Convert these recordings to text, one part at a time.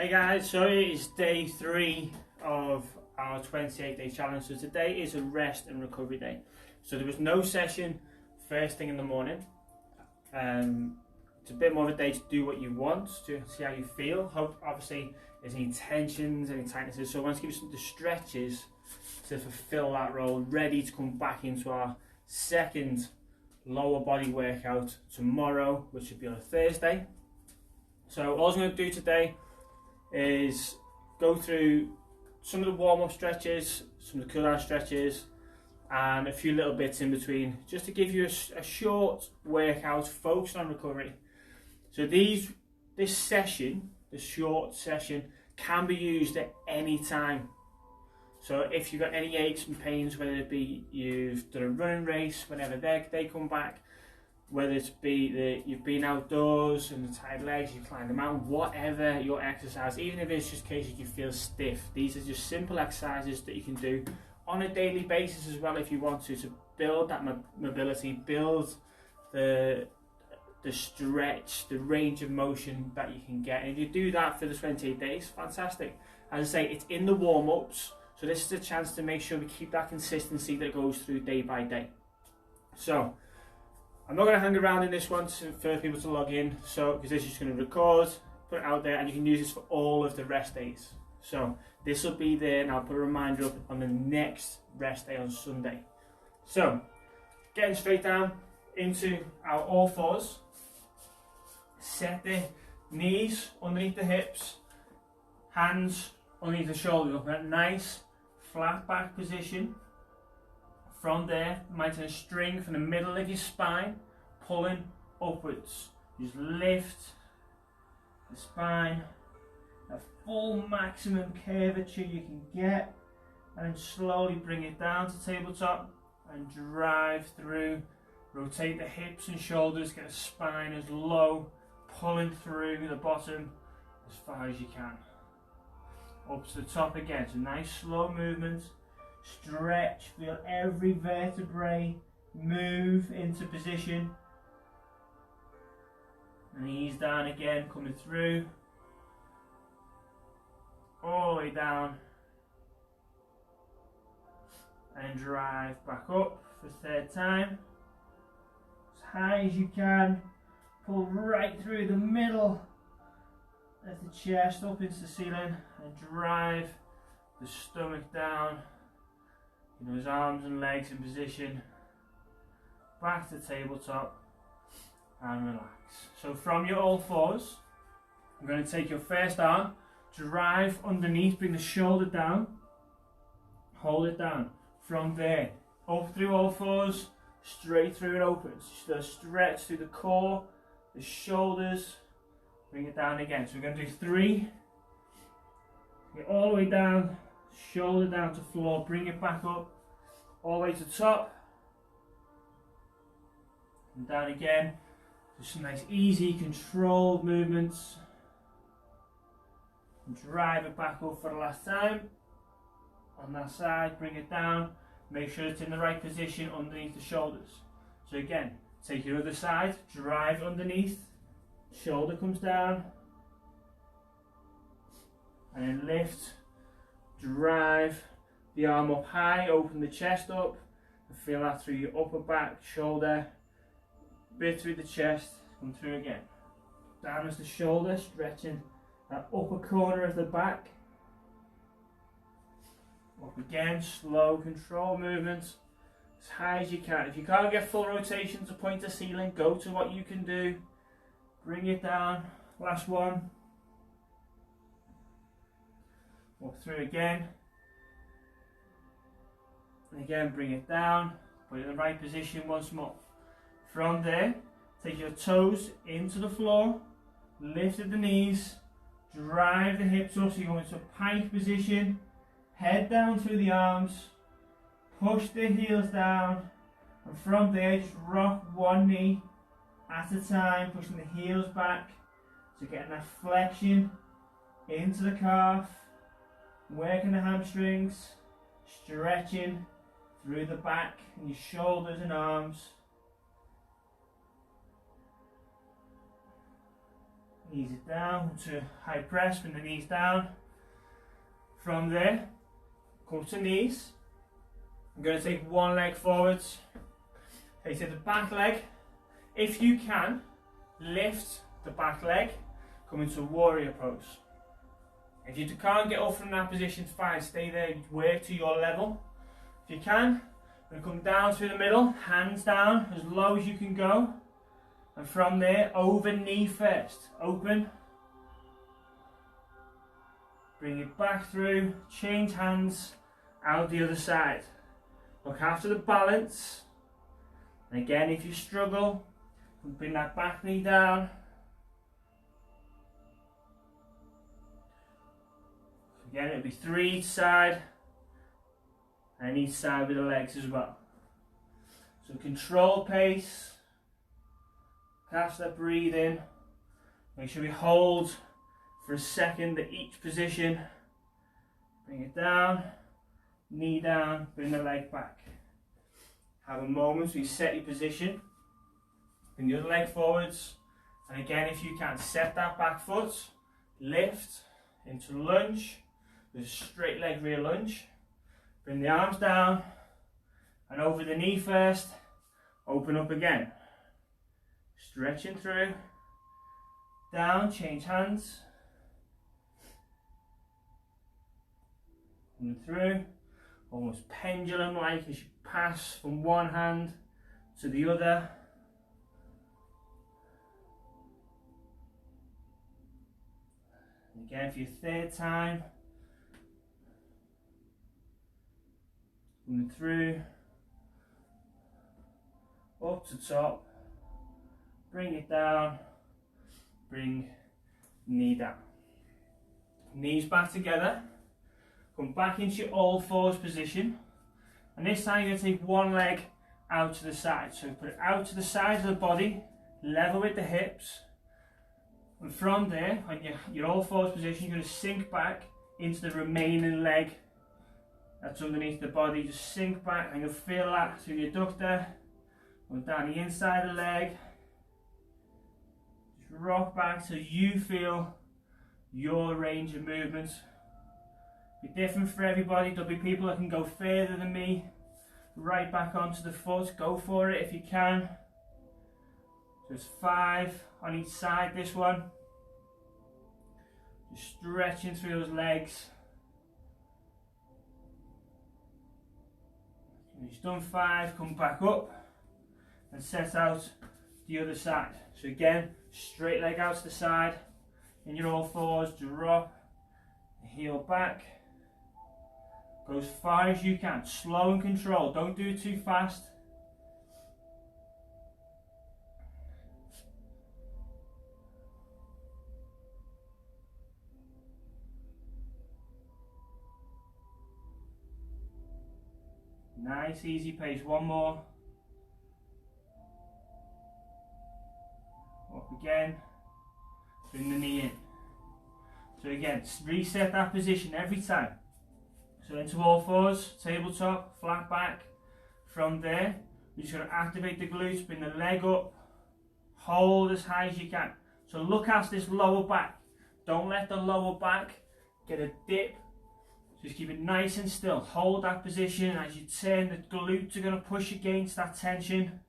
Hey guys, so it is day 3 of our 28-day challenge. So today is a rest and recovery day. So there was no session first thing in the morning. It's a bit more of a day to do what you want, to see how you feel. Hope obviously there's any tensions, any tightnesses. So I want to give you some of the stretches to fulfill that role, ready to come back into our second lower body workout tomorrow, which should be on a Thursday. So all I'm going to do today is go through some of the warm-up stretches, some of the cool-down stretches, and a few little bits in between, just to give you a short workout focused on recovery. So this short session, can be used at any time. So if you've got any aches and pains, whether it be you've done a running race, whenever they come back, whether it's that you've been outdoors and the tired legs, you climb the mountain, whatever your exercise, even if it's just cases you feel stiff, these are just simple exercises that you can do on a daily basis as well if you want to build that mobility, build the stretch, the range of motion that you can get. And if you do that for the 28 days, fantastic. As I say, it's in the warm-ups, so this is a chance to make sure we keep that consistency that goes through day by day. So I'm not going to hang around in this one for people to log in, so because this is just going to record, put it out there, and you can use this for all of the rest days. So this will be there, and I'll put a reminder up on the next rest day on Sunday. So getting straight down into our all fours, set the knees underneath the hips, hands underneath the shoulders, up in that nice flat back position. From there, you might turn a string from the middle of your spine, pulling upwards. Just lift the spine, a full maximum curvature you can get, and then slowly bring it down to tabletop and drive through. Rotate the hips and shoulders, get the spine as low, pulling through the bottom as far as you can. Up to the top again, so nice slow movement. Stretch, feel every vertebrae move into position, and ease down again, coming through, all the way down, and drive back up for the third time, as high as you can. Pull right through the middle of the chest up into the ceiling, and drive the stomach down. Those arms and legs in position, back to tabletop, and relax. So from your all fours, I'm going to take your first arm, drive underneath, bring the shoulder down, hold it down. From there, up through all fours, straight through it opens. So stretch through the core, the shoulders, bring it down again. So we're going to do 3, get all the way down, shoulder down to floor, bring it back up, all the way to top, and down again. Just some nice easy controlled movements. And drive it back up for the last time. On that side, bring it down, make sure it's in the right position underneath the shoulders. So again, take your other side, drive underneath, shoulder comes down, and then lift, drive the arm up high, open the chest up, and feel that through your upper back, shoulder, bit through the chest, come through again. Down as the shoulder, stretching that upper corner of the back. Up again, slow control movements, as high as you can. If you can't get full rotation to point to ceiling, go to what you can do. Bring it down, last one. Up through again. And again, bring it down, put it in the right position once more. From there, take your toes into the floor, lift at the knees, drive the hips up so you go into a pike position, head down through the arms, push the heels down, and from there just rock one knee at a time, pushing the heels back, so getting that flexion into the calf, working the hamstrings, stretching through the back and your shoulders and arms. Ease it down to high press, bring the knees down. From there, come to knees. I'm going to take one leg forwards. Okay, so the back leg, if you can, lift the back leg, come into warrior pose. If you can't get up from that position, fine, stay there, work to your level. If you can, I'm going to come down through the middle, hands down as low as you can go. And from there, over knee first, open. Bring it back through, change hands, out the other side. Look after the balance. And again, if you struggle, bring that back knee down. Again, it'll be 3 each side, and each side with the legs as well. So control pace, catch that breathing. Make sure we hold for a second at each position. Bring it down, knee down, bring the leg back. Have a moment so you set your position. Bring the other leg forwards, and again, if you can, set that back foot, lift into lunge. With a straight leg rear lunge. Bring the arms down and over the knee first. Open up again. Stretching through. Down, change hands. And through. Almost pendulum like as you pass from one hand to the other. And again for your third time. Coming through, up to top, bring it down, bring knee down. Knees back together, come back into your all fours position, and this time you're going to take one leg out to the side. So put it out to the side of the body, level with the hips, and from there, on your all fours position, you're going to sink back into the remaining leg that's underneath the body. Just sink back and you'll feel that through the adductor, going down the inside of the leg. Just rock back till you feel your range of movement. Be different for everybody. There'll be people that can go further than me. Right back onto the foot. Go for it if you can. So it's 5 on each side this one. Just stretching through those legs. When you've done 5, come back up and set out the other side. So again, straight leg out to the side, in your all fours, drop, heel back, go as far as you can, slow and controlled, don't do it too fast. Nice, easy pace. One more. Up again. Bring the knee in. So again, reset that position every time. So into all fours, tabletop, flat back. From there, you're just going to activate the glutes, bring the leg up, hold as high as you can. So look at this lower back. Don't let the lower back get a dip. Just keep it nice and still. Hold that position. As you turn, the glutes are going to push against that tension,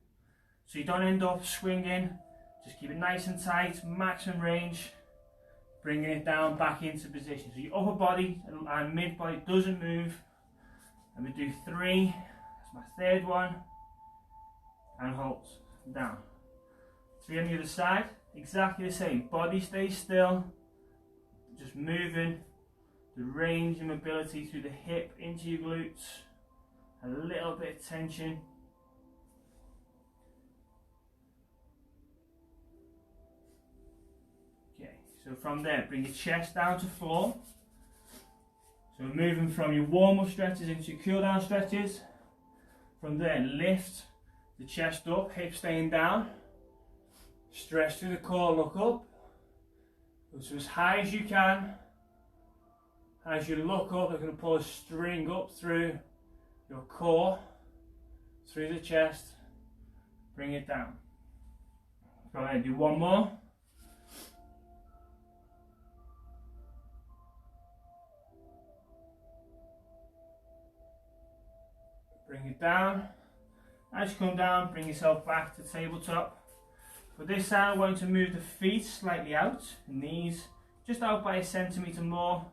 so you don't end up swinging. Just keep it nice and tight, maximum range, bringing it down back into position. So your upper body and mid body doesn't move. And we do 3. That's my third one. And hold. Down. 3 on the other side. Exactly the same. Body stays still. Just moving. The range and mobility through the hip into your glutes, a little bit of tension. Okay, so from there, bring your chest down to floor. So we're moving from your warm-up stretches into your cool-down stretches. From there, lift the chest up, hips staying down. Stretch through the core, look up. Go to as high as you can. As you look up, you're going to pull a string up through your core, through the chest, bring it down. Go ahead, do one more. it down. As you come down, bring yourself back to tabletop. For this side, I want to move the feet slightly out, knees just out by 1 centimetre more,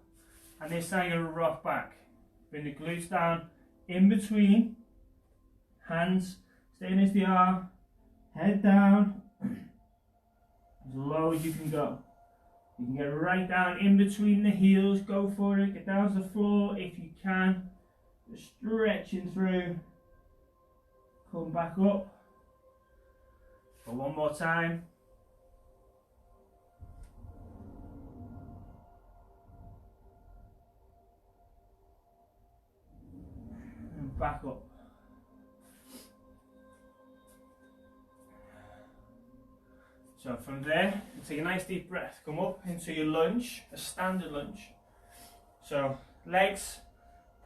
and this side you're going to rock back. Bring the glutes down, in between, hands staying as they are, head down, as low as you can go. You can get right down in between the heels, go for it, get down to the floor if you can, just stretching through, come back up, for one more time. And back up. So from there, take a nice deep breath, come up into your lunge, a standard lunge. So legs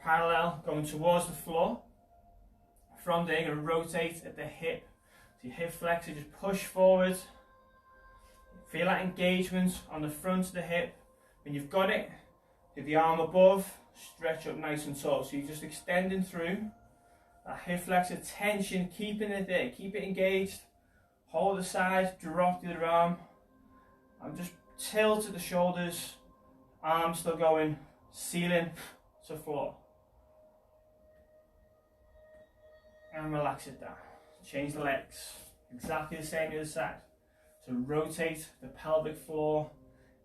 parallel, going towards the floor. From there, you're going to rotate at the hip. So your hip flexor, just push forward. Feel that engagement on the front of the hip. When you've got it, get the arm above, stretch up nice and tall. So you're just extending through. That hip flexor tension, keeping it there, keep it engaged. Hold the side, drop the other arm. And just tilt to the shoulders. Arms still going, ceiling to floor. And relax it down. Change the legs. Exactly the same the other side. So rotate the pelvic floor.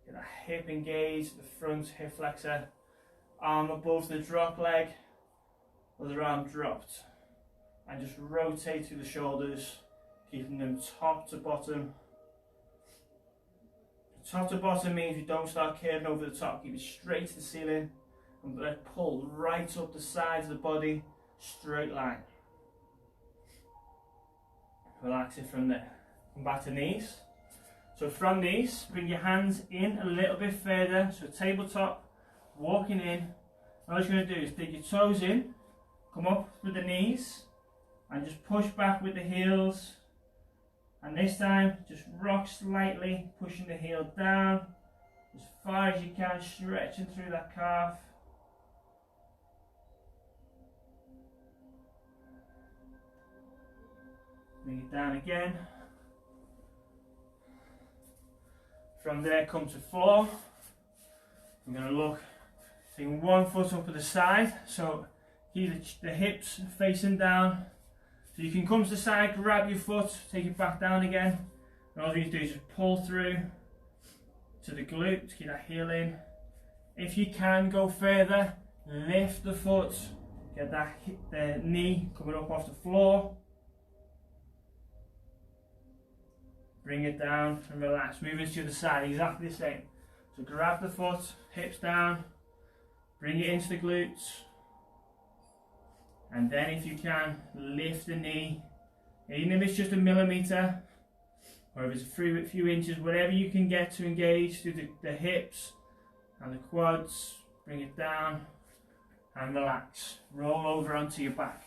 Get that hip engaged, the front hip flexor. Arm above the drop leg. Other arm dropped. And just rotate through the shoulders. Keeping them top to bottom. Top to bottom means you don't start curving over the top. Keep it straight to the ceiling. And let it pull right up the sides of the body. Straight line. Relax it from there. Come back to knees. So from knees, bring your hands in a little bit further. So tabletop, walking in. All you're going to do is dig your toes in. Come up with the knees. And just push back with the heels. And this time, just rock slightly, pushing the heel down as far as you can, stretching through that calf. Bring it down again. From there, come to floor. We're going to look, taking one foot up at the side, so keep the hips facing down. So you can come to the side, grab your foot, take it back down again. And all you need to do is just pull through to the glute, keep that heel in. If you can go further, lift the foot, get that the knee coming up off the floor. Bring it down and relax. Move it to the side, exactly the same. So grab the foot, hips down, bring it into the glutes. And then if you can, lift the knee, even if it's just a millimetre, or if it's a few inches, whatever you can get to engage through the hips and the quads, bring it down and relax. Roll over onto your back.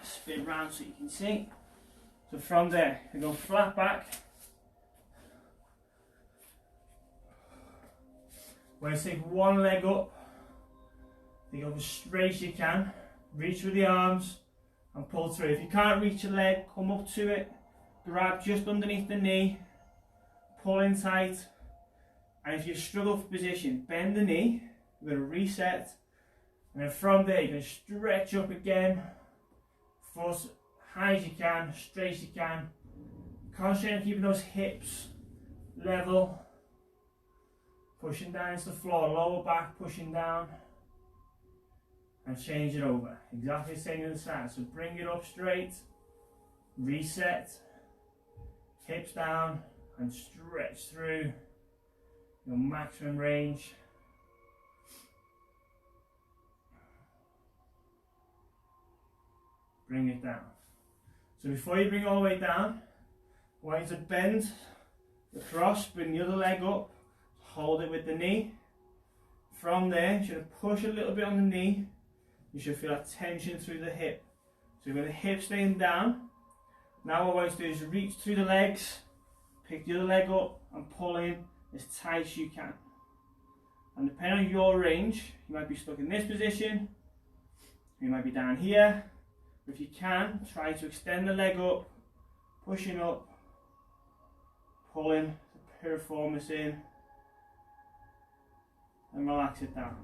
Spin round so you can see. So from there, you go flat back. We're going to take one leg up, you go as straight as you can. Reach with the arms and pull through. If you can't reach your leg, come up to it, grab just underneath the knee, pull in tight, and if you struggle for position, bend the knee. You're going to reset, and then from there you're going to stretch up again, foot high as you can, straight as you can. Concentrate on keeping those hips level, pushing down into the floor, lower back pushing down. And change it over. Exactly the same on the side. So bring it up straight, reset, hips down, and stretch through your maximum range. Bring it down. So before you bring it all the way down, I want you to bend the cross, bring the other leg up, hold it with the knee. From there, you're going to push a little bit on the knee. You should feel that tension through the hip. So you've got the hip staying down. Now what I want you to do is reach through the legs, pick the other leg up and pull in as tight as you can. And depending on your range, you might be stuck in this position, You might be down here. If you can, try to extend the leg up, pushing up, pulling the piriformis in, and relax it down.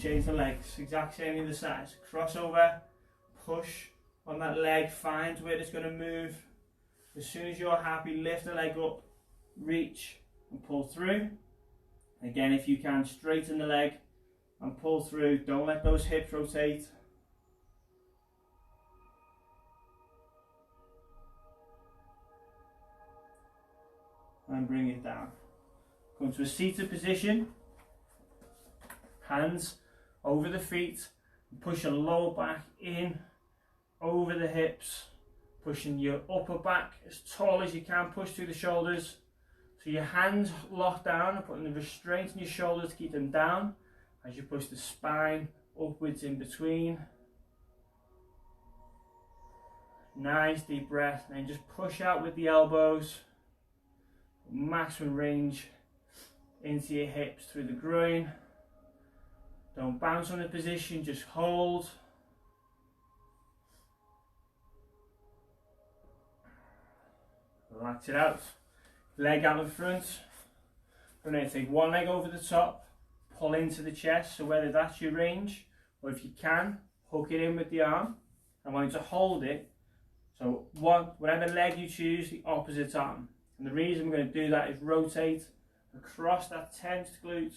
Change the legs, exact same the other side. Crossover, push on that leg, find where it's going to move. As soon as you're happy, lift the leg up, reach and pull through. Again, if you can, straighten the leg and pull through. Don't let those hips rotate. And bring it down. Come to a seated position. Hands over the feet. Push your lower back in, over the hips. Pushing your upper back as tall as you can. Push through the shoulders. So your hands locked down and putting the restraint on your shoulders to keep them down as you push the spine upwards in between. Nice deep breath, and then just push out with the elbows. Maximum range into your hips through the groin. Don't bounce on the position, just hold. Relax it out. Leg out in front. From there, take one leg over the top, pull into the chest. So whether that's your range, or if you can, hook it in with the arm. I want you to hold it. So whatever leg you choose, the opposite arm. And the reason we're going to do that is rotate across that tensed glute.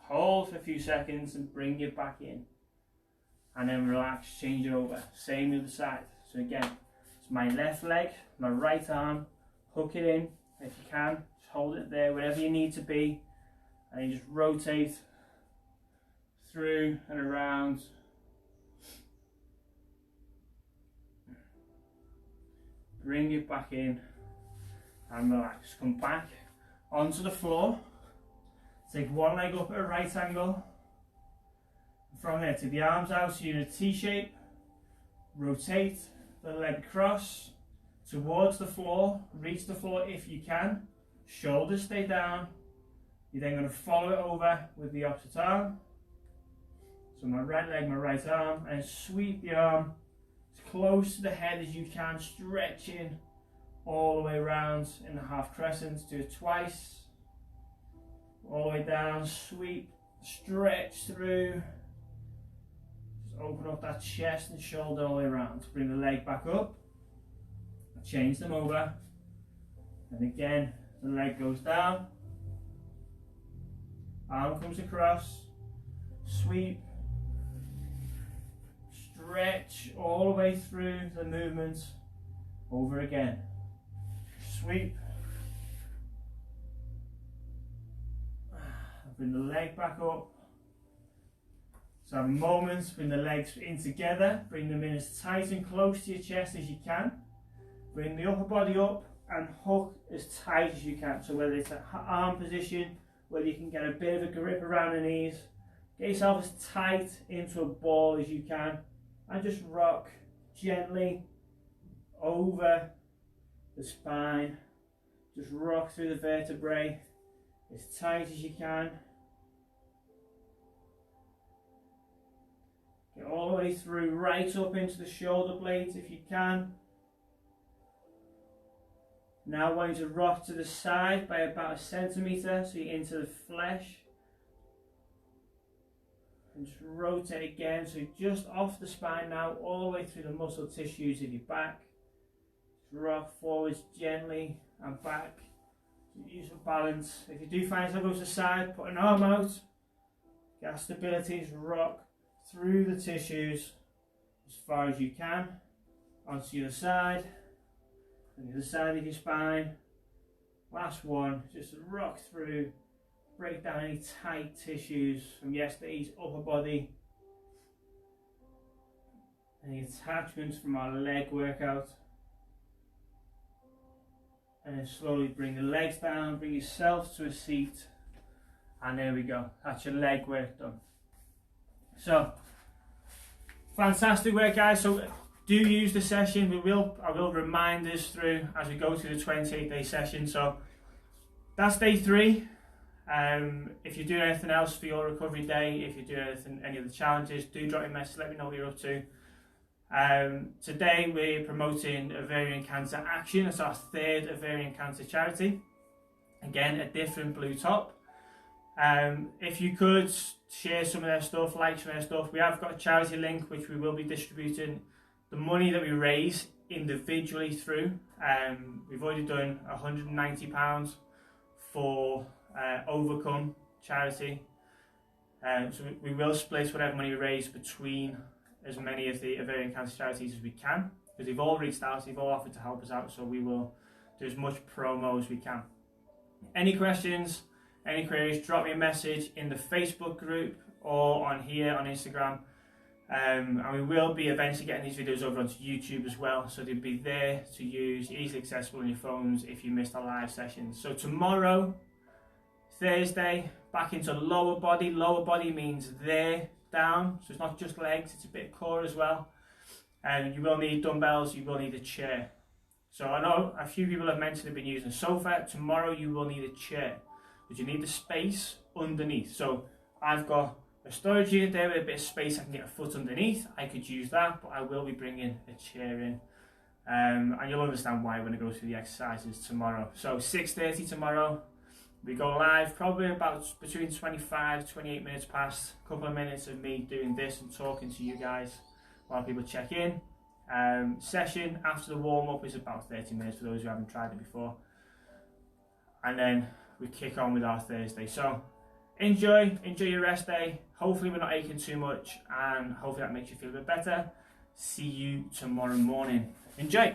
Hold for a few seconds and bring it back in. And then relax, change it over. Same the other side. So again, it's my left leg, my right arm, hook it in. If you can, just hold it there, wherever you need to be. And you just rotate through and around. Bring it back in and relax. Come back onto the floor. Take one leg up at a right angle. From there, take the arms out so you're in a T shape. Rotate the leg across towards the floor. Reach the floor if you can. Shoulders stay down. You're then going to follow it over with the opposite arm. So my right leg, my right arm, and sweep the arm as close to the head as you can, stretching all the way around in the half crescent. Do it twice. All the way down, sweep, stretch through. Just open up that chest and shoulder all the way around. Bring the leg back up, change them over, and again the leg goes down, arm comes across, sweep, stretch all the way through the movement, over again, sweep, bring the leg back up. So have a moment, bring the legs in together, bring them in as tight and close to your chest as you can. Bring the upper body up and hook as tight as you can. So whether it's an arm position, whether you can get a bit of a grip around the knees, get yourself as tight into a ball as you can and just rock gently over the spine. Just rock through the vertebrae as tight as you can. Get all the way through, right up into the shoulder blades if you can. Now I want you to rock to the side by about 1 centimetre, so you're into the flesh. And just rotate again, so you're just off the spine now, all the way through the muscle tissues of your back. Just rock forwards gently and back. Use for balance. If you do find yourself goes to the side, put an arm out. Get stability, just rock through the tissues as far as you can. Onto the other side. And the other side of your spine. Last one, just rock through. Break down any tight tissues from yesterday's upper body. Any attachments from our leg workout. And then slowly bring the legs down, bring yourself to a seat. And there we go, that's your leg work done. So, fantastic work guys. So do use the session. I will remind us through as we go through the 28-day session. So that's day 3. If you're doing anything else for your recovery day, if you're doing any other challenges, do drop me a message, let me know what you're up to. Today we're promoting Ovarian Cancer Action. It's our third ovarian cancer charity. Again, a different blue top. If you could share some of their stuff, like some of their stuff. We have got a charity link which we will be distributing the money that we raise individually through. We've already done £190 for Overcome charity. So we will split whatever money we raise between as many of the ovarian cancer charities as we can, because they've all reached out, they've all offered to help us out, so we will do as much promo as we can. Any questions, any queries, drop me a message in the Facebook group or on here on Instagram. And we will be eventually getting these videos over onto YouTube as well, so they'll be there to use, easily accessible on your phones if you missed our live sessions. So tomorrow, Thursday, back into lower body. Lower body means there, down, so it's not just legs, it's a bit of core as well. And you will need dumbbells, you will need a chair. So I know a few people have mentioned they've been using a sofa. Tomorrow you will need a chair, but you need the space underneath. So I've got a storage unit there with a bit of space, I can get a foot underneath. I could use that, but I will be bringing a chair in. And you'll understand why when I go through the exercises tomorrow. So 6:30 tomorrow. We go live probably about between 25-28 minutes past. A couple of minutes of me doing this and talking to you guys while people check in. Session after the warm-up is about 30 minutes for those who haven't tried it before. And then we kick on with our Thursday. So enjoy your rest day. Hopefully we're not aching too much, and hopefully that makes you feel a bit better. See you tomorrow morning. Enjoy!